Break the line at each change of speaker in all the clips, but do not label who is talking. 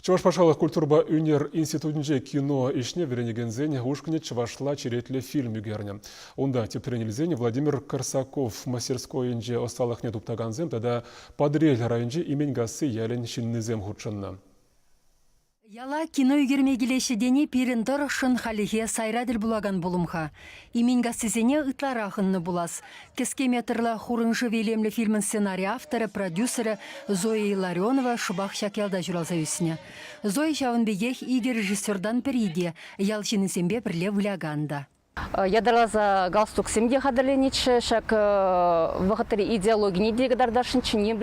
Чувашпашалық культурба үнер институтынже кино ишне веренегензен ушкіне чувашла черетлі фильм үгеріне. Онда тептеренелзен Владимир Корсаков мастерскойынже осталықне туптаганзем, тада Падрель райынже именгасы ялен шиннезем худшынна.
Яла кино үгерме келеші дене періндір шын халихе сайрадыл булаган булымха. Именга сізене ытларахынны булас. Кеске метрлі хурынжы велемлі фильмін сценарий авторы, продюсері Зоя Ларионова шубах шакелда жүралза үсіне. Зоя шауынбегех иге режиссердан перейде, ялшыны сембе бірле выляганда.
Я дала за галстук семье хадалиниче, шак вахатари идеологии не дегадардашинче не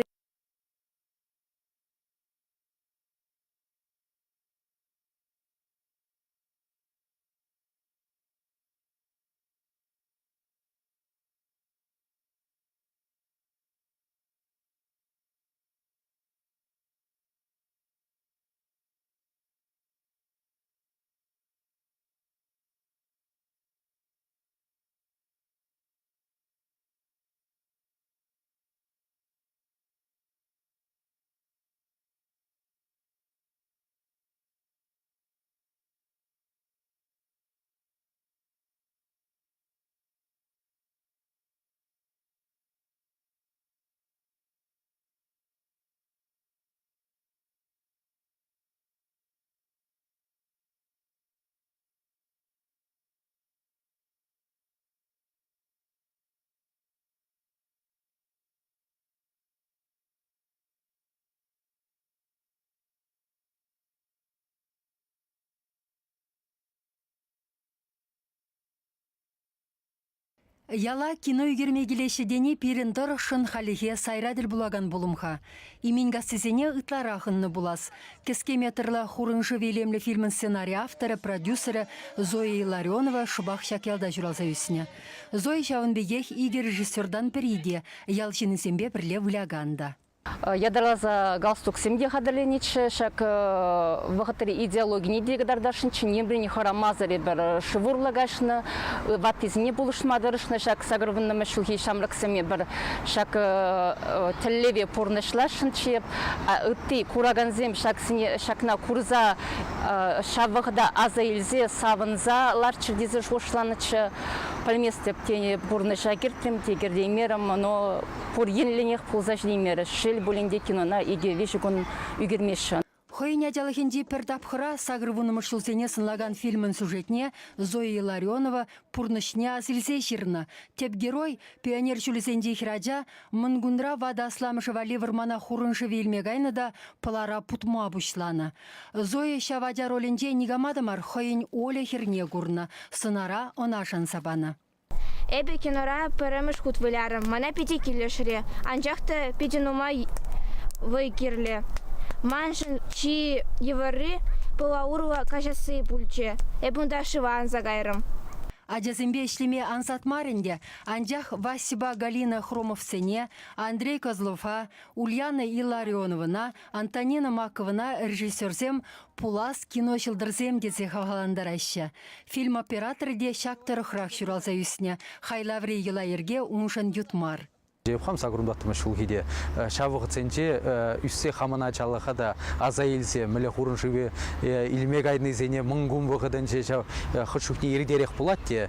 Яла кино үгерме келеші дене періндір шын халихе сайрадыл булаган булымха. Именга сізене ытларахынны булас. Кеске метрлі хурынжы велемлі фильмін сценарий авторы, продюсері Зоя Ларионова шубах шакелда жүралза үсіне. Зоя шауынбегех иге режиссердан перейде, ялшыны сембе бірле выляганда.
Я дала за галстук семье хадалиниче, шак вахатари идеологии не дегадардашинче не брини харамазари бір шывурлагашны, ватиз не булышмадарышны, шак сагрывынны мәшулхи шамрак семье бір шак тіллеве порнышлашынче, үтті кураганзем шакна курза шавығда аза илзе савынза ларчыр дезі жошланычы, пальместеп тені бурны жагиртім, тегерде мерам, но пор енленех пулзаж демері, шел бөлінде кинона иге вешігін үгермеші.
Хойня дялахенде пердапхыра сагрывуны мышлзене сынлаган фильмін сюжетне Зоя Ларионова пурнышне азылзе жирна. Теп герой пионер жүлізенде хираджа мынгунра вада асламышы вали вырмана хурыншы велмегайны да пылара путма бушлана. Зоя шавадя ролінде нигамадымар хойын оле хирне гурна, сынара онашан сабана.
Эбе кинора пырымыш хут вылярым, мана пети килешіре, анжақты пединума вой кирле. Маншын чи евары пылауруа кажасы пульче, эбунда шыван загайрым.
Аджазымбе ишлеме ансат маренде, анжах Васиба Галина Хромовцене, Андрей Козлова, Ульяна Илларионовна, Антонина Маковна режиссерзем Пулас кино шылдырзем дезе хаваландараща. Фильм операторы де шактыры храх шуралза үсіне, хайлаври елайерге умшан ютмар.
Хам сагрумдаттымы шулхиде шавығыценче үссе хамана чалыға да аза елсе мүлі хурын шыве илмек айдны зене мұңгум вғыдынче хышукне ердерек бұлатте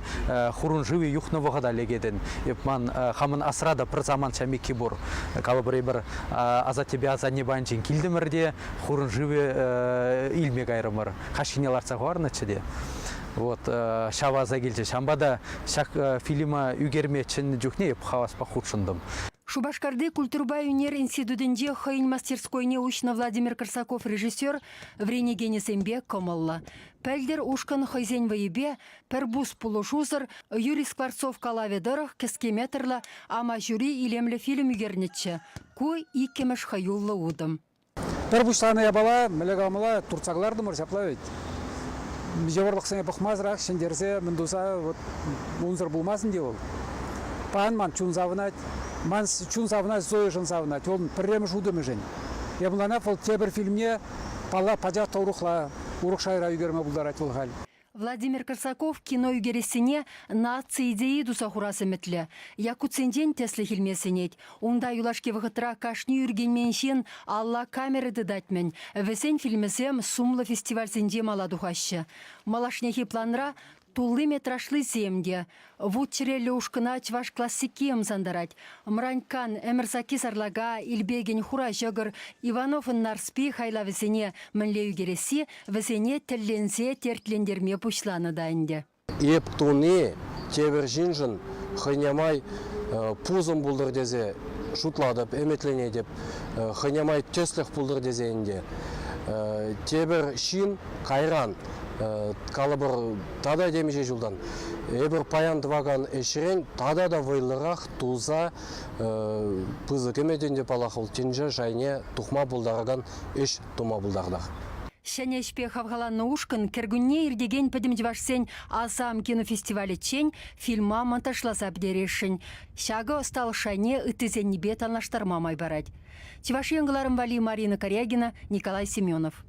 хурын шыве юхны вғыда легеден ман хамын асырада бір заман шамекі бұр калы бір аза тебе аза не банчен килдімірде хурын шыве илмек айрымыр қашинеларса ғарнычыде. Вот шаваза келче шамбада шак фильма үгермечін жүхне пхаваспа худшындым.
Шубашкарды культурба үнер институтынде хойын мастерскойне учна Владимир Корсаков режиссер вренегене сембе комалла. Пәлдер ушкан хойзен вайыбе, пәрбус пулушузыр, Юрий Скворцов калаведырық кескеметрлі ама жюри илемлі фильм үгернетчі. Ку иккемеш хаюллы удым.
Пәрбус таны ябала, мілігамыла турцагларды мұрсаплавет. Жеварлық сәне бұқмазырақ, шендерсе, міндуса мұнзыр болмасын де ол. Паған ман чун завынат, ман чун завынат, зойы жын завынат, ол пірремі жудымы жын. Ебілана бұл тебір фильмне пала пажа таурықла, ұрық шайра үйгерме бұлдар айтыл ғал.
Владимир Корсаков кино үгересіне нации идеи дусахурасы метлі. Якутсенден теслі хилмесенет. Унда юлашке вғытыра кашни үргенменшен алла камерады датмен. Весен фильмесем сумлы фестивальсенде маладухашы. Малашнехи планра тулы метрашлы земде. Вутчерелі ушкына чваш классикем сандарать. Мранькан әмірсаки сарлага илбеген хура жығыр Иванов нарспи хайла весене мінлеу кересі, весене тілленсе тертлендерме пушланы дайынде.
Еп туны тебір жинжын хынямай пузым бұлдыр дезе шутладып, эметлене деп хынямай төсліх бұлдыр дезе инде. Тебір шин кайран калыбыр тада демеже жылдан. Эбір паян дваган эшірен тада да вайлырақ туза пызы кемеден деп алақыл тенже жайне тухма бұлдарыган эш тума бұлдардақ.
Шәнешпе хавгаланны ушкын кергүнне ирдеген пәдімдівашсен Асам кинофестивалі чен фильма монтажласа бдерешін. Шағы остал шайне үттізен небет алнаштармамай барад. Чеваш еңгіларым вали Марина Корягина, Николай Семенов.